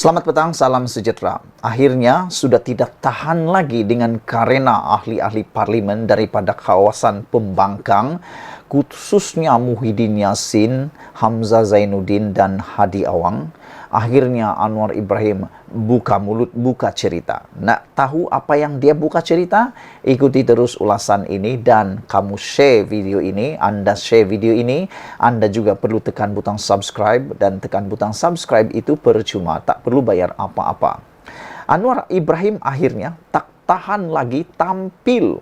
Selamat petang, salam sejahtera. Akhirnya sudah tidak tahan lagi dengan karena ahli-ahli parlimen daripada kawasan Pembangkang, khususnya Muhyiddin Yassin, Hamzah Zainuddin, dan Hadi Awang. Akhirnya Anwar Ibrahim buka mulut, buka cerita. Nak tahu apa yang dia buka cerita? Ikuti terus ulasan ini dan kamu share video ini. Anda share video ini, Anda juga perlu tekan butang subscribe, dan tekan butang subscribe itu percuma, tak perlu bayar apa-apa. Anwar Ibrahim akhirnya tak tahan lagi tampil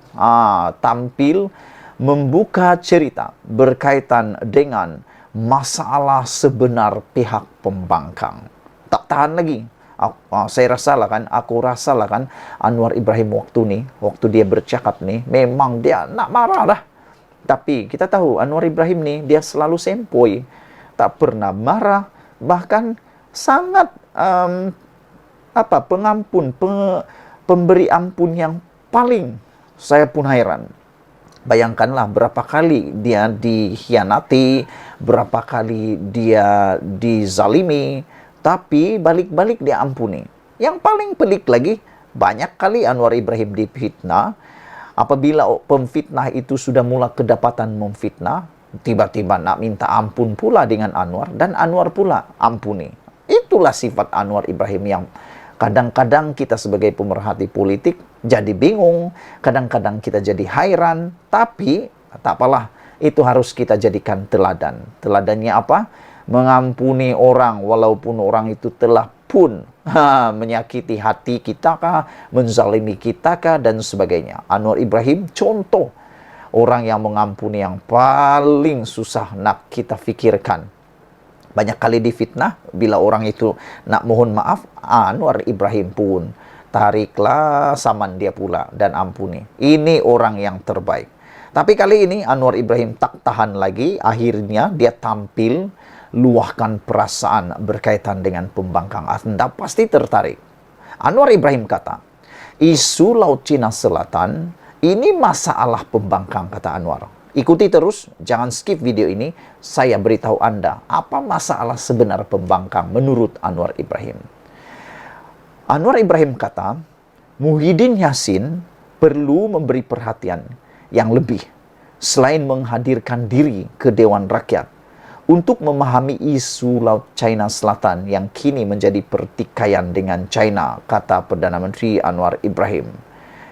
membuka cerita berkaitan dengan masalah sebenar pihak Pembangkang. Tak tahan lagi. Aku rasalah kan Anwar Ibrahim waktu dia bercakap nih, memang dia nak marah dah. Tapi kita tahu Anwar Ibrahim nih, dia selalu sempoi, tak pernah marah, bahkan sangat pemberi ampun yang paling, saya pun heran. Bayangkanlah berapa kali dia dikhianati, berapa kali dia dizalimi, tapi balik-balik dia ampuni. Yang paling pelik lagi, banyak kali Anwar Ibrahim difitnah. Apabila pemfitnah itu sudah mula kedapatan memfitnah, tiba-tiba nak minta ampun pula dengan Anwar, dan Anwar pula ampuni. Itulah sifat Anwar Ibrahim yang kadang-kadang kita sebagai pemerhati politik jadi bingung, kadang-kadang kita jadi hairan, tapi tak apalah, itu harus kita jadikan teladan. Teladannya apa? Mengampuni orang walaupun orang itu telah pun menyakiti hati kita kah, menzalimi kita kah, dan sebagainya. Anwar Ibrahim contoh orang yang mengampuni yang paling susah nak kita fikirkan. Banyak kali difitnah, bila orang itu nak mohon maaf, Anwar Ibrahim pun tariklah saman dia pula dan ampuni. Ini orang yang terbaik. Tapi kali ini Anwar Ibrahim tak tahan lagi, akhirnya dia tampil luahkan perasaan berkaitan dengan Pembangkang. Anda pasti tertarik. Anwar Ibrahim kata, isu Laut Cina Selatan ini masalah Pembangkang, kata Anwar. Ikuti terus, jangan skip video ini. Saya beritahu Anda apa masalah sebenar Pembangkang menurut Anwar Ibrahim. Anwar Ibrahim kata, Muhyiddin Yassin perlu memberi perhatian yang lebih selain menghadirkan diri ke Dewan Rakyat untuk memahami isu Laut China Selatan yang kini menjadi pertikaian dengan China, kata Perdana Menteri Anwar Ibrahim.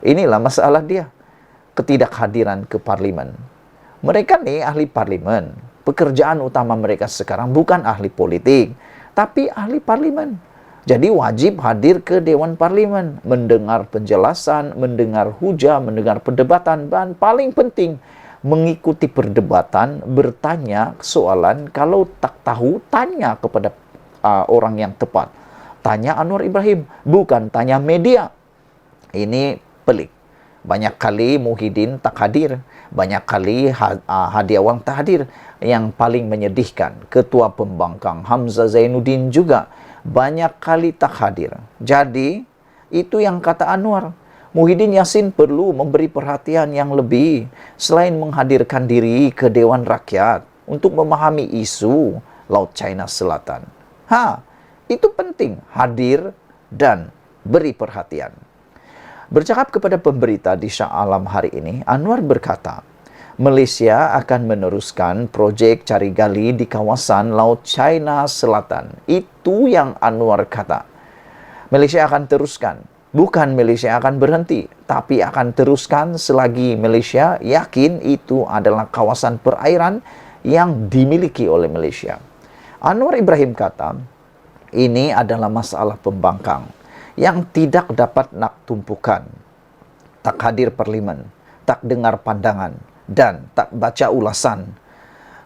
Inilah masalah dia, ketidakhadiran ke parlimen. Mereka nih ahli parlimen. Pekerjaan utama mereka sekarang bukan ahli politik, tapi ahli parlimen. Jadi wajib hadir ke Dewan Parlimen, mendengar penjelasan, mendengar hujah, mendengar perdebatan, dan paling penting, mengikuti perdebatan, bertanya soalan. Kalau tak tahu, tanya kepada orang yang tepat. Tanya Anwar Ibrahim, bukan tanya media. Ini pelik. Banyak kali Muhyiddin tak hadir, banyak kali Hadi Awang tak hadir. Yang paling menyedihkan, Ketua Pembangkang Hamzah Zainuddin juga banyak kali tak hadir. Jadi, itu yang kata Anwar. Muhyiddin Yassin perlu memberi perhatian yang lebih selain menghadirkan diri ke Dewan Rakyat untuk memahami isu Laut China Selatan. Itu penting, hadir dan beri perhatian. Bercakap kepada pemberita di Shah Alam hari ini, Anwar berkata, Malaysia akan meneruskan projek cari gali di kawasan Laut China Selatan. Itu yang Anwar kata. Malaysia akan teruskan. Bukan Malaysia akan berhenti, tapi akan teruskan selagi Malaysia yakin itu adalah kawasan perairan yang dimiliki oleh Malaysia. Anwar Ibrahim kata, ini adalah masalah Pembangkang yang tidak dapat nak tumpukan. Tak hadir parlimen, tak dengar pandangan, dan tak baca ulasan.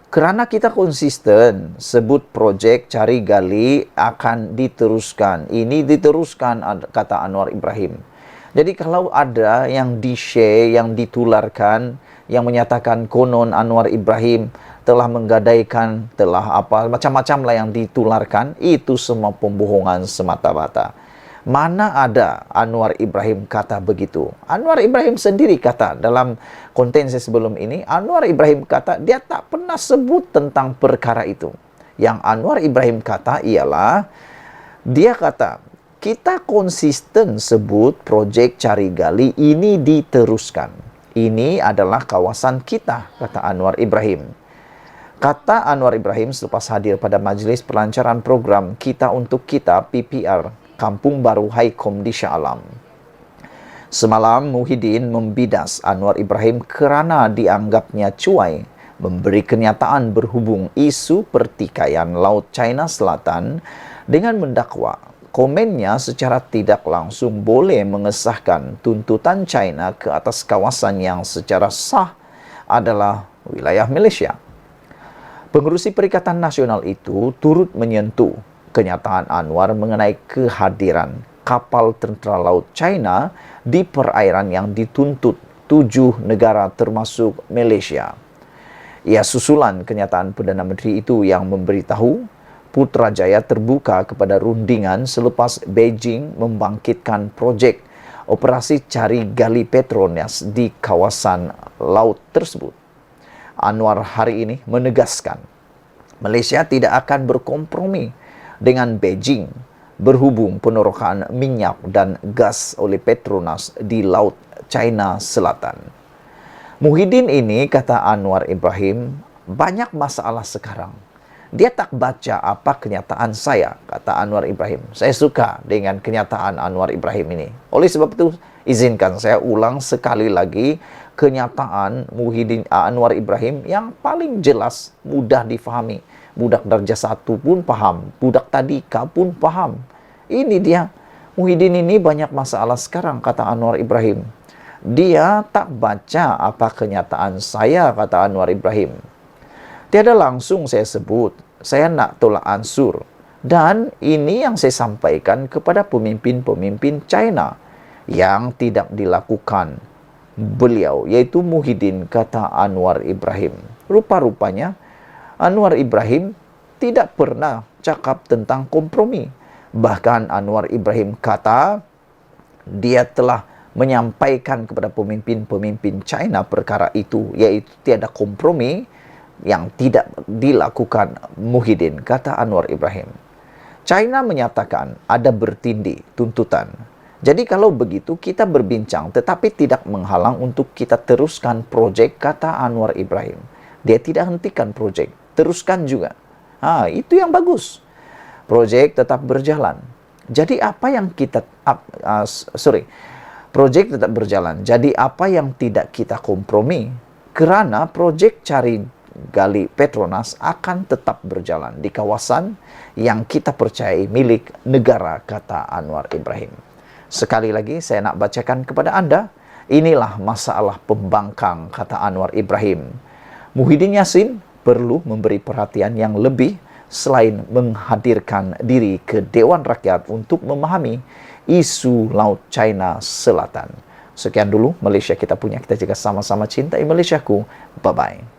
Kerana kita konsisten sebut projek cari gali akan diteruskan. Ini diteruskan, kata Anwar Ibrahim. Jadi kalau ada yang di-share, yang ditularkan, yang menyatakan konon Anwar Ibrahim telah menggadaikan, telah apa, macam-macam lah yang ditularkan, itu semua pembohongan semata-mata. Mana ada Anwar Ibrahim kata begitu? Anwar Ibrahim sendiri kata dalam konten saya sebelum ini, Anwar Ibrahim kata dia tak pernah sebut tentang perkara itu. Yang Anwar Ibrahim kata ialah Dia kata, kita konsisten sebut proyek cari gali ini diteruskan. Ini adalah kawasan kita, kata Anwar Ibrahim. Kata Anwar Ibrahim selepas hadir pada majlis pelancaran program Kita Untuk Kita PPR Kampung Baru Haikom di Shah Alam. Semalam Muhyiddin membidas Anwar Ibrahim kerana dianggapnya cuai memberi kenyataan berhubung isu pertikaian Laut China Selatan dengan mendakwa komennya secara tidak langsung boleh mengesahkan tuntutan China ke atas kawasan yang secara sah adalah wilayah Malaysia. Pengerusi Perikatan Nasional itu turut menyentuh kenyataan Anwar mengenai kehadiran kapal tentera laut China di perairan yang dituntut 7 negara termasuk Malaysia. Ia susulan kenyataan Perdana Menteri itu yang memberitahu Putrajaya terbuka kepada rundingan selepas Beijing membangkitkan projek operasi cari gali Petronas di kawasan laut tersebut. Anwar hari ini menegaskan Malaysia tidak akan berkompromi dengan Beijing berhubung penorokan minyak dan gas oleh Petronas di Laut China Selatan. Muhyiddin ini, kata Anwar Ibrahim, banyak masalah sekarang. Dia tak baca apa kenyataan saya, kata Anwar Ibrahim. Saya suka dengan kenyataan Anwar Ibrahim ini. Oleh sebab itu, izinkan saya ulang sekali lagi kenyataan Muhyiddin Anwar Ibrahim yang paling jelas, mudah difahami. Budak darjah 1 pun paham, budak tadika pun paham. Ini dia, Muhyiddin ini banyak masalah sekarang, kata Anwar Ibrahim. Dia tak baca apa kenyataan saya, kata Anwar Ibrahim. Tiada langsung saya sebut, saya nak tolak ansur. Dan ini yang saya sampaikan kepada pemimpin-pemimpin China yang tidak dilakukan beliau, yaitu Muhyiddin, kata Anwar Ibrahim. Rupa-rupanya Anwar Ibrahim tidak pernah cakap tentang kompromi. Bahkan Anwar Ibrahim kata dia telah menyampaikan kepada pemimpin-pemimpin China perkara itu, yaitu tiada kompromi yang tidak dilakukan Muhyiddin, kata Anwar Ibrahim. China menyatakan ada bertindih tuntutan. Jadi kalau begitu kita berbincang tetapi tidak menghalang untuk kita teruskan projek, kata Anwar Ibrahim. Dia tidak hentikan projek, teruskan juga. Itu yang bagus. Projek tetap berjalan. Jadi apa yang kita projek tetap berjalan. Jadi apa yang tidak kita kompromi? Kerana projek cari gali Petronas akan tetap berjalan di kawasan yang kita percayai milik negara, kata Anwar Ibrahim. Sekali lagi saya nak bacakan kepada anda, inilah masalah pembangkang, kata Anwar Ibrahim. Muhyiddin Yassin perlu memberi perhatian yang lebih selain menghadirkan diri ke Dewan Rakyat untuk memahami isu Laut China Selatan. Sekian dulu Malaysia kita punya, kita jaga sama-sama cintai Malaysiaku. Bye-bye.